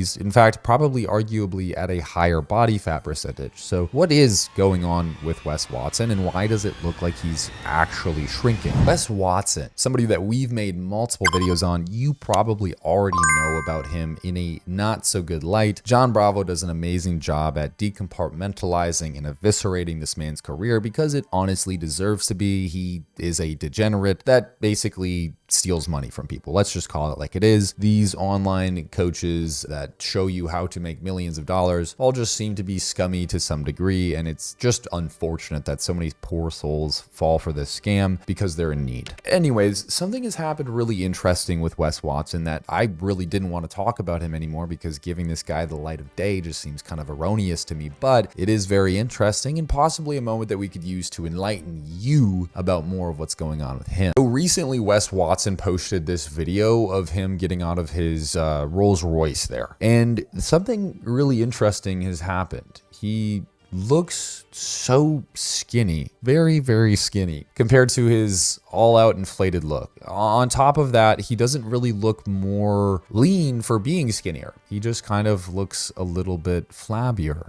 He's in fact probably arguably at a higher body fat percentage. So what is going on with Wes Watson, and why does it look like he's actually shrinking? Wes Watson, somebody that we've made multiple videos on, you probably already know about him in a not so good light. John Bravo does an amazing job at decompartmentalizing and eviscerating this man's career because it honestly deserves to be. He is a degenerate that basically steals money from people. Let's just call it like it is. These online coaches that show you how to make millions of dollars all just seem to be scummy to some degree, and it's just unfortunate that so many poor souls fall for this scam because they're in need. Anyways, something has happened really interesting with Wes Watson that I really didn't want to talk about him anymore because giving this guy the light of day just seems kind of erroneous to me, but it is very interesting and possibly a moment that we could use to enlighten you about more of what's going on with him. So recently, Wes Watson posted this video of him getting out of his Rolls Royce there, and something really interesting has happened. He looks so skinny, very skinny compared to his all-out inflated look. On top of that, he doesn't really look more lean for being skinnier. He just kind of looks a little bit flabbier.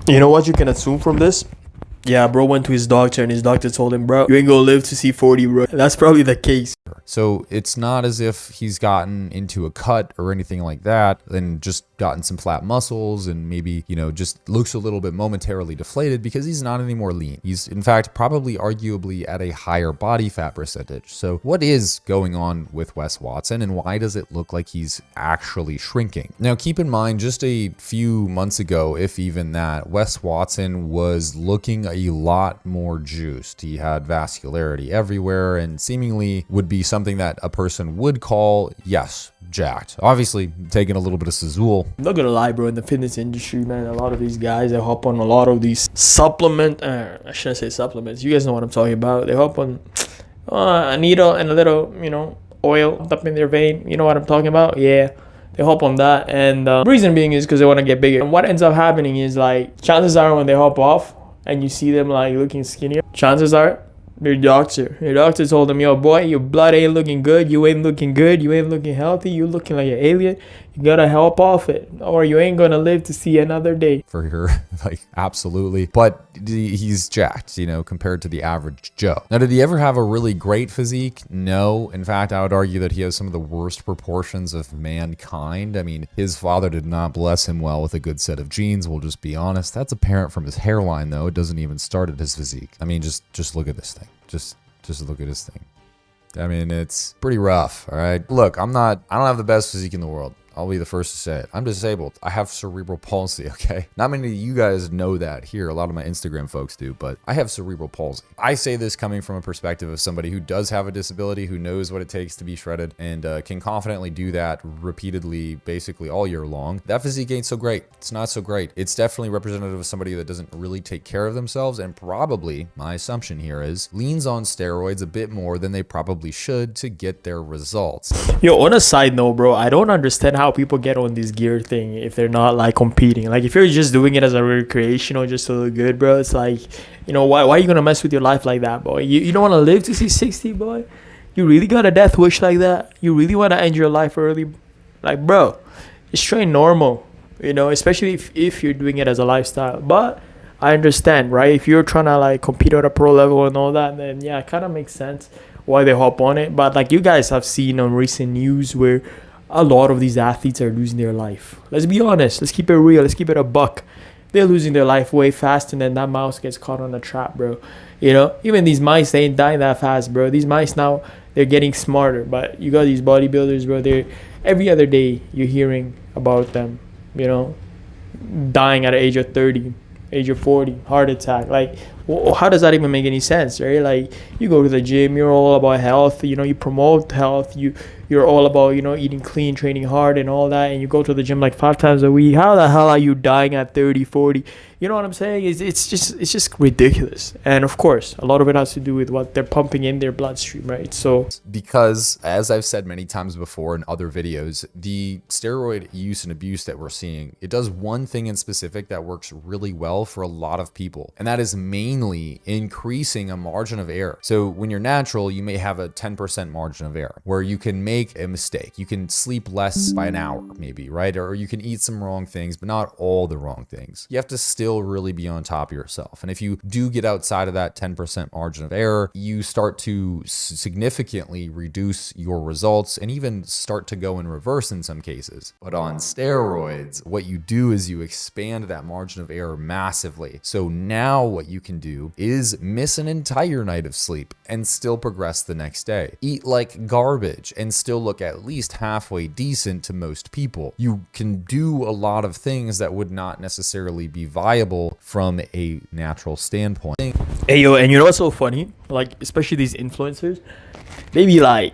You know what you can assume from this? Yeah, bro went to his doctor and his doctor told him, bro, you ain't gonna live to see 40, bro. That's probably the case. So it's not as if he's gotten into a cut or anything like that and just gotten some flat muscles and maybe, you know, just looks a little bit momentarily deflated, because he's not any more lean. He's in fact probably arguably at a higher body fat percentage. So what is going on with Wes Watson, and why does it look like he's actually shrinking? Now, keep in mind, just a few months ago, if even that, Wes Watson was looking a lot more juiced. He had vascularity everywhere and seemingly would be something that a person would call, yes, jacked. Obviously taking a little bit of Sazul. I'm not gonna lie, bro, in the fitness industry, man, a lot of these guys, they hop on a lot of these I shouldn't say supplements, you guys know what I'm talking about. They hop on a needle and a little, you know, oil up in their vein. You know what I'm talking about? Yeah, they hop on that, and the reason being is because they want to get bigger. And what ends up happening is, like, chances are when they hop off and you see them like looking skinnier, chances are your doctor told them, yo boy, your blood ain't looking good, you ain't looking good, you ain't looking healthy, you looking like an alien, you gotta help off it or you ain't gonna live to see another day. For sure, like, absolutely. But he's jacked, you know, compared to the average Joe. Now, did he ever have a really great physique? No. In fact, I would argue that he has some of the worst proportions of mankind. I mean, his father did not bless him well with a good set of genes, we'll just be honest. That's apparent from his hairline, though. It doesn't even start at his physique. I mean, just look at this thing. Just look at his thing. I mean, it's pretty rough, all right? Look, I don't have the best physique in the world. I'll be the first to say it. I'm disabled. I have cerebral palsy, okay? Not many of you guys know that here. A lot of my Instagram folks do, but I have cerebral palsy. I say this coming from a perspective of somebody who does have a disability, who knows what it takes to be shredded, and can confidently do that repeatedly, basically all year long. That physique ain't so great. It's not so great. It's definitely representative of somebody that doesn't really take care of themselves, and probably, my assumption here is, leans on steroids a bit more than they probably should to get their results. Yo, on a side note, bro, I don't understand how people get on this gear thing if they're not like competing. Like, if you're just doing it as a recreational just to look good, bro, it's like, you know, why are you gonna mess with your life like that, boy? You don't want to live to see 60, boy? You really got a death wish like that? You really want to end your life early? Like, bro, just train normal, you know, especially if you're doing it as a lifestyle. But I understand, right? If you're trying to like compete at a pro level and all that, then yeah, it kind of makes sense why they hop on it. But like you guys have seen on recent news where a lot of these athletes are losing their life. Let's be honest. Let's keep it real. Let's keep it a buck. They're losing their life way faster than that mouse gets caught on a trap, bro. You know, even these mice, they ain't dying that fast, bro. These mice now, they're getting smarter. But you got these bodybuilders, bro. They're every other day you're hearing about them, you know, dying at the age of 30, age of 40, heart attack. Like, how does that even make any sense, right? Like, you go to the gym, you're all about health, you know, you promote health, you're all about, you know, eating clean, training hard and all that, and you go to the gym like 5 times a week. How the hell are you dying at 30, 40? You know what I'm saying? It's just ridiculous. And of course, a lot of it has to do with what they're pumping in their bloodstream, right? So, because as I've said many times before in other videos, the steroid use and abuse that we're seeing, it does one thing in specific that works really well for a lot of people, and that is mainly insanely increasing a margin of error. So when you're natural, you may have a 10% margin of error where you can make a mistake. You can sleep less by an hour maybe, right? Or you can eat some wrong things, but not all the wrong things. You have to still really be on top of yourself. And if you do get outside of that 10% margin of error, you start to significantly reduce your results and even start to go in reverse in some cases. But on steroids, what you do is you expand that margin of error massively. So now what you can do is miss an entire night of sleep and still progress the next day. Eat like garbage and still look at least halfway decent to most people. You can do a lot of things that would not necessarily be viable from a natural standpoint. Hey yo, and you know what's so funny? Like, especially these influencers, they be like,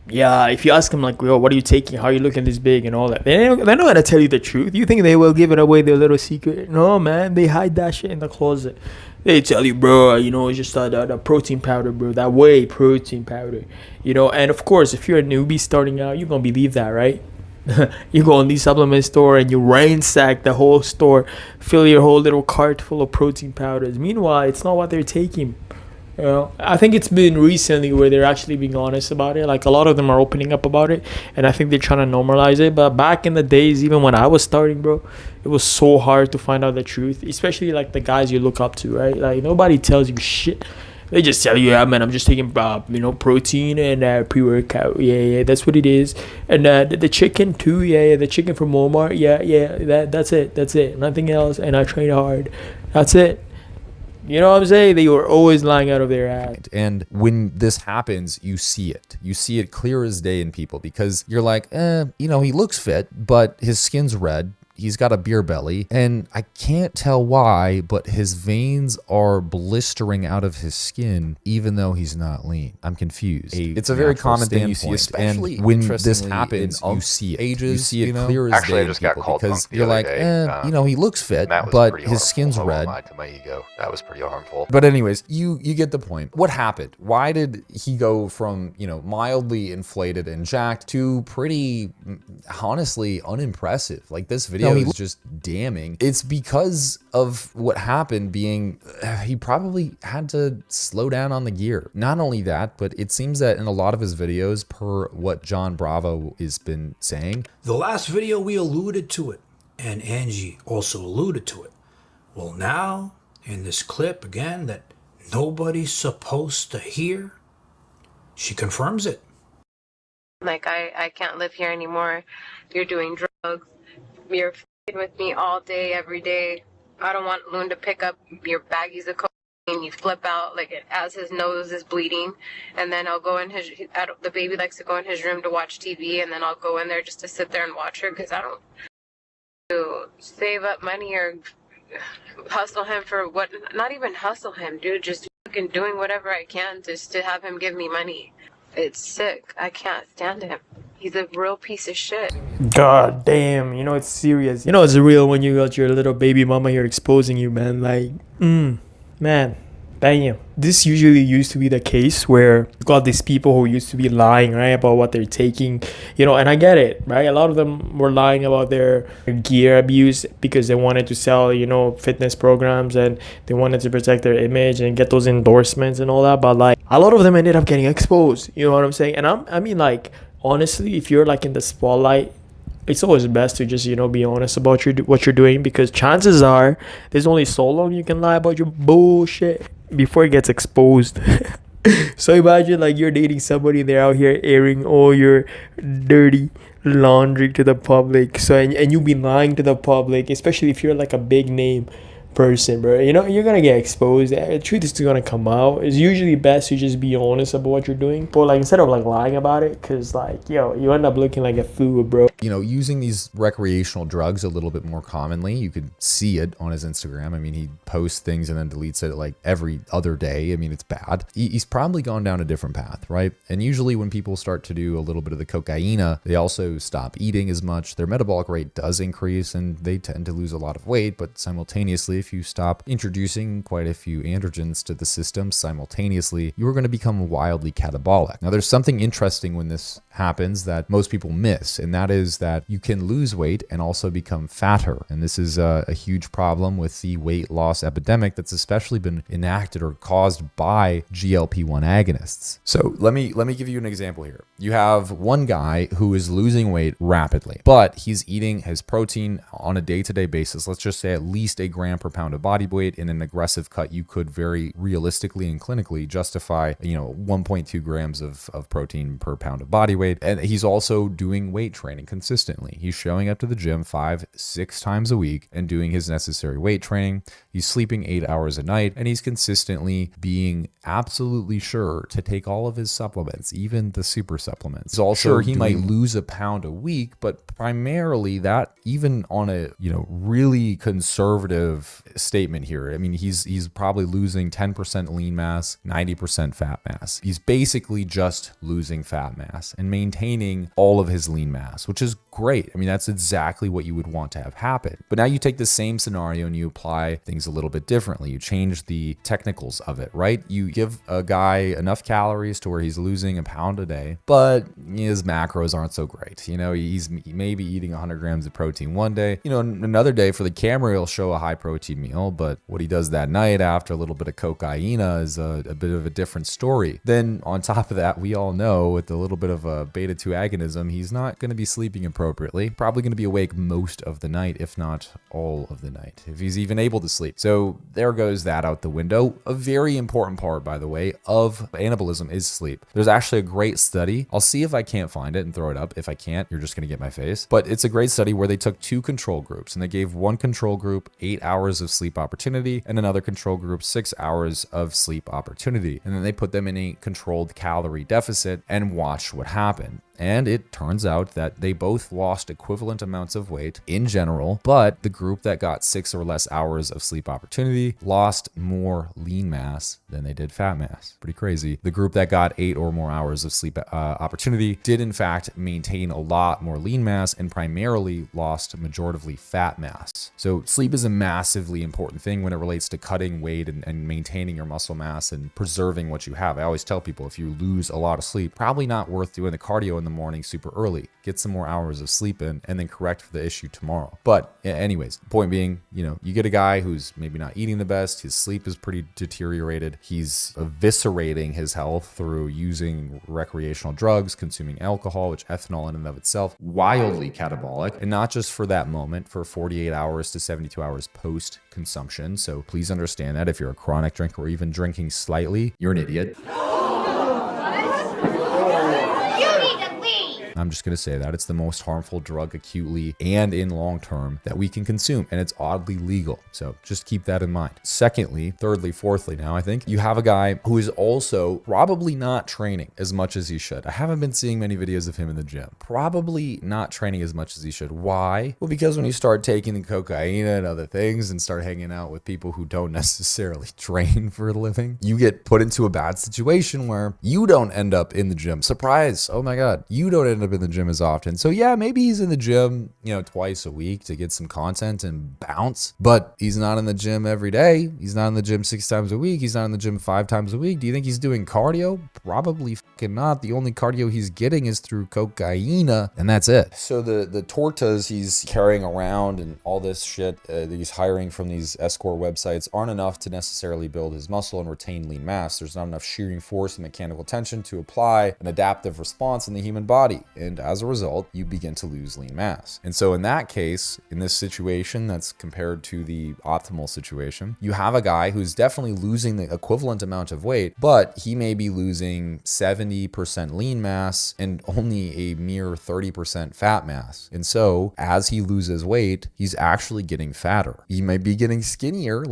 yeah, if you ask them like, yo, what are you taking? How are you looking this big and all that? They're not gonna tell you the truth. You think they will give it away, their little secret? No, man, they hide that shit in the closet. They tell you, bro, you know, it's just the protein powder, bro, that whey protein powder, you know. And of course, if you're a newbie starting out, you're gonna believe that, right? You go in the supplement store and you ransack the whole store, fill your whole little cart full of protein powders. Meanwhile, it's not what they're taking. You know, I think it's been recently where they're actually being honest about it. Like, a lot of them are opening up about it, and I think they're trying to normalize it. But back in the days, even when I was starting, bro, it was so hard to find out the truth, especially like the guys you look up to, right? Like, nobody tells you shit. They just tell you, yeah, man, I'm just taking, you know, protein and pre-workout. Yeah, that's what it is. And the chicken too. Yeah, the chicken from Walmart. Yeah, that's it. Nothing else. And I train hard. That's it. You know what I'm saying? They were always lying out of their ass. And when this happens, you see it. You see it clear as day in people because you're like, you know, he looks fit, but his skin's red. He's got a beer belly, and I can't tell why, but his veins are blistering out of his skin, even though he's not lean. I'm confused. It's a very common thing you see, especially when this happens. You see it. You see it clear as day. I just got called because you're like, you know, he looks fit, but his skin's red. To my ego, that was pretty harmful. But anyways, you get the point. What happened? Why did he go from, you know, mildly inflated and jacked to pretty, honestly, unimpressive? Like, this video is just damning. It's because of what happened being, he probably had to slow down on the gear. Not only that, but it seems that in a lot of his videos, per what John Bravo has been saying, the last video we alluded to it, and Angie also alluded to it. Well, now in this clip again that nobody's supposed to hear, she confirms it. Like, I can't live here anymore. You're doing drugs. You're f***ing with me all day, every day. I don't want Loon to pick up your baggies of cocaine. You flip out like as his nose is bleeding, and then I'll go in his. The baby likes to go in his room to watch TV, and then I'll go in there just to sit there and watch her because I don't to save up money or hustle him for what. Not even hustle him, dude. Just fucking doing whatever I can just to have him give me money. It's sick. I can't stand him. He's a real piece of shit. God damn, you know it's serious. You know it's real when you got your little baby mama here exposing you, man. Like, man, damn. This usually used to be the case where you got these people who used to be lying, right, about what they're taking, you know, and I get it, right? A lot of them were lying about their gear abuse because they wanted to sell, you know, fitness programs and they wanted to protect their image and get those endorsements and all that. But like, a lot of them ended up getting exposed, you know what I'm saying? And I mean, like, honestly, if you're like in the spotlight, it's always best to just, you know, be honest about what you're doing, because chances are there's only so long you can lie about your bullshit before it gets exposed. So imagine like you're dating somebody, they're out here airing all your dirty laundry to the public. So and you be lying to the public, especially if you're like a big name person, bro. You know, you're gonna get exposed. The truth is gonna come out. It's usually best to just be honest about what you're doing, but like instead of like lying about it, because like, yo, you end up looking like a fool, bro. You know, using these recreational drugs a little bit more commonly. You could see it on his Instagram. I mean, he posts things and then deletes it like every other day. I mean, it's bad. He's probably gone down a different path, right? And usually when people start to do a little bit of the cocaine, they also stop eating as much. Their metabolic rate does increase and they tend to lose a lot of weight, but simultaneously, if you stop introducing quite a few androgens to the system simultaneously, you are going to become wildly catabolic. Now, there's something interesting when this happens that most people miss, and that is that you can lose weight and also become fatter. And this is a huge problem with the weight loss epidemic that's especially been enacted or caused by GLP-1 agonists. So let me give you an example here. You have one guy who is losing weight rapidly, but he's eating his protein on a day-to-day basis. Let's just say at least a gram per pound of body weight. In an aggressive cut, you could very realistically and clinically justify, 1.2 grams of protein per pound of body weight. And he's also doing weight training consistently. He's showing up to the gym 5-6 times a week and doing his necessary weight training. He's sleeping 8 hours a night, and he's consistently being absolutely sure to take all of his supplements, even the super supplements. He's also he might lose a pound a week, but primarily that, even on a really conservative statement here, I mean, he's probably losing 10% lean mass, 90% fat mass. He's basically just losing fat mass and maintaining all of his lean mass, which is great. I mean, that's exactly what you would want to have happen. But now you take the same scenario and you apply things a little bit differently. You change the technicals of it, right? You give a guy enough calories to where he's losing a pound a day, but his macros aren't so great. He's maybe eating 100 grams of protein one day. Another day for the camera, he'll show a high protein meal, but what he does that night after a little bit of cocaine is a bit of a different story. Then on top of that, we all know with a little bit of a beta-2 agonism, he's not going to be sleeping appropriately, probably going to be awake most of the night, if not all of the night, if he's even able to sleep. So there goes that out the window. A very important part, by the way, of anabolism is sleep. There's actually a great study. I'll see if I can't find it and throw it up. If I can't, you're just going to get my face. But it's a great study where they took 2 control groups and they gave one control group 8 hours of sleep opportunity and another control group 6 hours of sleep opportunity. And then they put them in a controlled calorie deficit and watched what happened. And it turns out that they both lost equivalent amounts of weight in general, but the group that got 6 or less hours of sleep opportunity lost more lean mass than they did fat mass. Pretty crazy. The group that got 8 or more hours of sleep opportunity did in fact maintain a lot more lean mass and primarily lost majoritively fat mass. So sleep is a massively important thing when it relates to cutting weight and maintaining your muscle mass and preserving what you have. I always tell people, if you lose a lot of sleep, probably not worth doing the cardio in the morning super early. Get some more hours of sleep in and then correct for the issue tomorrow. But anyways, point being, you get a guy who's maybe not eating the best, his sleep is pretty deteriorated, he's eviscerating his health through using recreational drugs, consuming alcohol, which ethanol in and of itself, wildly catabolic, and not just for that moment, for 48 hours to 72 hours post consumption. So please understand that if you're a chronic drinker or even drinking slightly, you're an idiot. I'm just going to say that it's the most harmful drug acutely and in long term that we can consume, and it's oddly legal. So just keep that in mind. Secondly, thirdly, fourthly, now I think you have a guy who is also probably not training as much as he should. I haven't been seeing many videos of him in the gym. Probably not training as much as he should. Why? Well, because when you start taking the cocaine and other things and start hanging out with people who don't necessarily train for a living, you get put into a bad situation where you don't end up in the gym. Surprise. Oh my God. You don't end up in the gym as often. So yeah, maybe he's in the gym, twice a week to get some content and bounce, but he's not in the gym every day. He's not in the gym 6 times a week. He's not in the gym 5 times a week. Do you think he's doing cardio? Probably fucking not. The only cardio he's getting is through cocaine, and that's it. So the tortas he's carrying around and all this shit that he's hiring from these escort websites aren't enough to necessarily build his muscle and retain lean mass. There's not enough shearing force and mechanical tension to apply an adaptive response in the human body. And as a result, you begin to lose lean mass. And so in that case, in this situation that's compared to the optimal situation, you have a guy who's definitely losing the equivalent amount of weight, but he may be losing 70% lean mass and only a mere 30% fat mass. And so as he loses weight, he's actually getting fatter. He might be getting skinnier,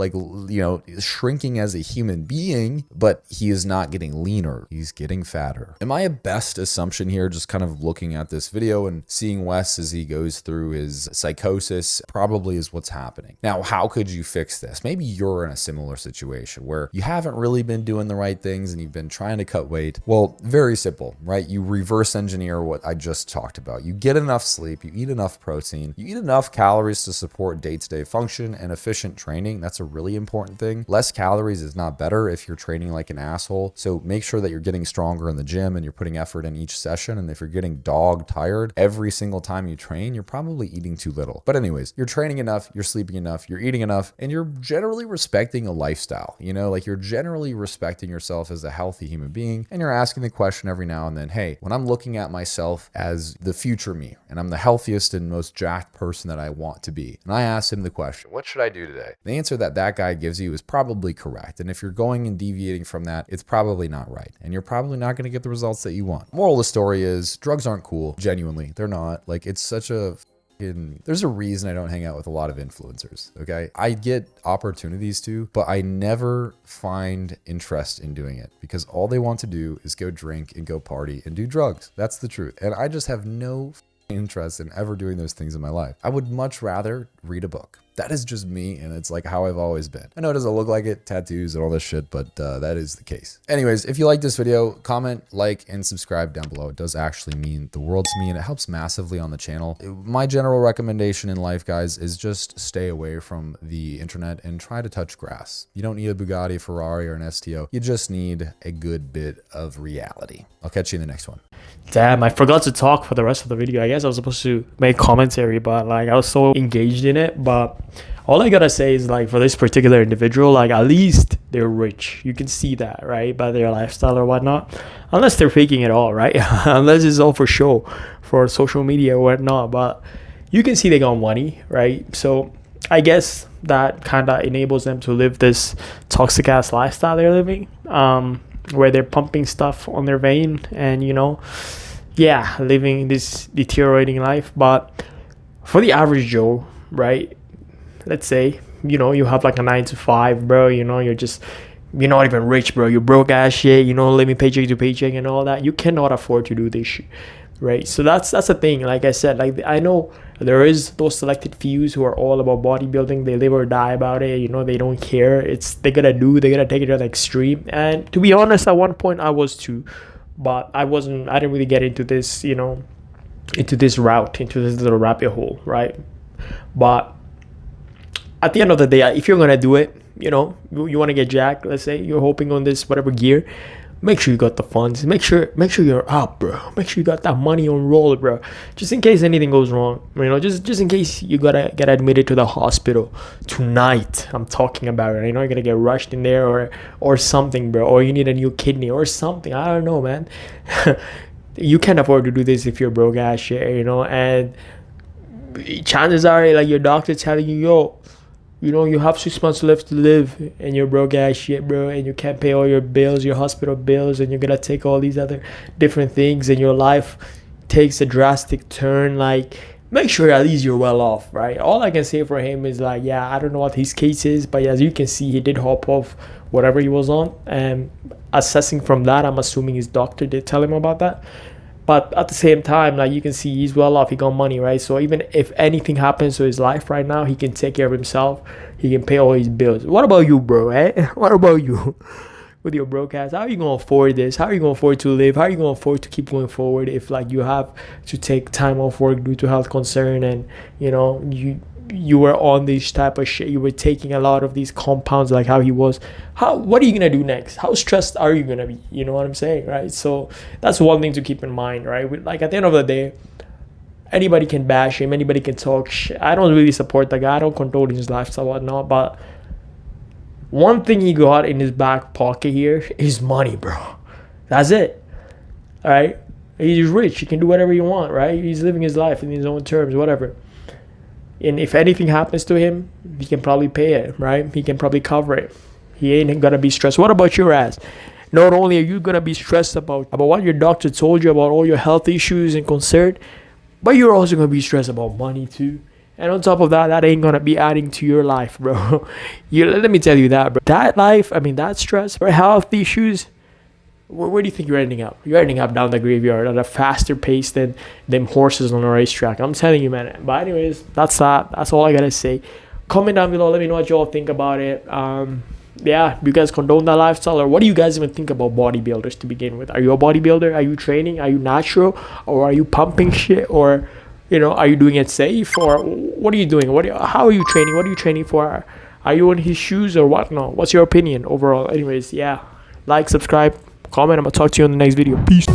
shrinking as a human being, but he is not getting leaner. He's getting fatter. Am I a best assumption here, just kind of looking at this video and seeing Wes as he goes through his psychosis probably is what's happening. Now, how could you fix this? Maybe you're in a similar situation where you haven't really been doing the right things and you've been trying to cut weight. Well, very simple, right? You reverse engineer what I just talked about. You get enough sleep, you eat enough protein, you eat enough calories to support day-to-day function and efficient training. That's a really important thing. Less calories is not better if you're training like an asshole. So make sure that you're getting stronger in the gym and you're putting effort in each session. And if you're getting dog tired every single time you train, you're probably eating too little. But anyways, you're training enough, you're sleeping enough, you're eating enough, and you're generally respecting a lifestyle. You know, like you're generally respecting yourself as a healthy human being. And you're asking the question every now and then, hey, when I'm looking at myself as the future me, and I'm the healthiest and most jacked person that I want to be, and I ask him the question, what should I do today? The answer that that guy gives you is probably correct. And if you're going and deviating from that, it's probably not right. And you're probably not going to get the results that you want. Moral of the story is drugs aren't cool. Genuinely, they're not. Like, it's such a there's a reason I don't hang out with a lot of influencers, okay? I get opportunities to, but I never find interest in doing it because all they want to do is go drink and go party and do drugs. That's the truth. And I just have no interest in ever doing those things in my life. I would much rather read a book. That is just me, and it's like how I've always been. I know it doesn't look like it, tattoos and all this shit, but that is the case. Anyways, if you like this video, comment, like, and subscribe down below. It does actually mean the world to me, and it helps massively on the channel. My general recommendation in life, guys, is just stay away from the internet and try to touch grass. You don't need a Bugatti, Ferrari, or an STO. You just need a good bit of reality. I'll catch you in the next one. Damn, I forgot to talk for the rest of the video. I guess I was supposed to make commentary, but like I was so engaged in it. But all I gotta say is, like, for this particular individual, like, at least they're rich. You can see that, right, by their lifestyle or whatnot. Unless they're faking it all, right? Unless it's all for show, for social media or whatnot. But you can see they got money, right? So I guess that kind of enables them to live this toxic ass lifestyle they're living, where they're pumping stuff on their vein and, you know, yeah, living this deteriorating life. But for the average Joe, right, let's say, you know, you have like a 9 to 5, bro, you know, you're not even rich, bro, you're broke ass shit, you know, living paycheck to paycheck and all that. You cannot afford to do this shit, right? So that's the thing. Like I said, like, I know there is those selected fews who are all about bodybuilding. They live or die about it, you know. They don't care. They gotta take it to the extreme. And to be honest, at one point I was too, but I didn't really get into this, you know, into this little rabbit hole, right? But at the end of the day, if you're gonna do it, you know, you want to get jacked, let's say you're hoping on this whatever gear, make sure you got the funds. Make sure you're up, bro. Make sure you got that money on roll, bro. Just in case anything goes wrong, you know, just in case you gotta get admitted to the hospital tonight. I'm talking about it. You know, you're gonna get rushed in there or something, bro. Or you need a new kidney or something. I don't know, man. You can't afford to do this if you're broke ass shit, you know. And chances are, like, your doctor telling you, yo, you know, you have 6 months left to live and you're broke ass shit, bro, and you can't pay all your bills, your hospital bills, and you're gonna take all these other different things and your life takes a drastic turn. Like, make sure at least you're well off, right? All I can say for him is, like, yeah, I don't know what his case is, but as you can see, he did hop off whatever he was on, and assessing from that, I'm assuming his doctor did tell him about that. But at the same time, like, you can see he's well off. He got money, right? So even if anything happens to his life right now, he can take care of himself. He can pay all his bills. What about you, bro? What about you? With your broke ass, how are you gonna afford this? How are you gonna afford to live? How are you gonna afford to keep going forward if, like, you have to take time off work due to health concern, and, you know, you were on this type of shit, you were taking a lot of these compounds like how he was. What are you gonna do next? How stressed are you gonna be? You know what I'm saying, right? So that's one thing to keep in mind, right? Like, at the end of the day, anybody can bash him, anybody can talk shit. I don't really support the guy, I don't condone his lifestyle or whatnot, but one thing he got in his back pocket here is money, bro. That's it. All right, he's rich, he can do whatever he want, right? He's living his life in his own terms, whatever. And if anything happens to him, he can probably pay it, right? He can probably cover it. He ain't gonna be stressed. What about your ass? Not only are you gonna be stressed about what your doctor told you about all your health issues and concern, but you're also gonna be stressed about money too. And on top of that, that ain't gonna be adding to your life, bro. Let me tell you that, bro. That life, I mean, that stress for health issues, where do you think you're ending up? You're ending up down the graveyard at a faster pace than them horses on a racetrack. I'm telling you, man. But anyways, that's all I gotta say. Comment down below. Let me know what y'all think about it. Yeah, do you guys condone that lifestyle, or what do you guys even think about bodybuilders to begin with? Are you a bodybuilder? Are you training? Are you natural, or are you pumping shit, or are you doing it safe, or what are you doing? How are you training? What are you training for? Are you in his shoes or what? No. What's your opinion overall? Anyways, yeah. Like, subscribe, comment. I'm gonna talk to you in the next video. Peace.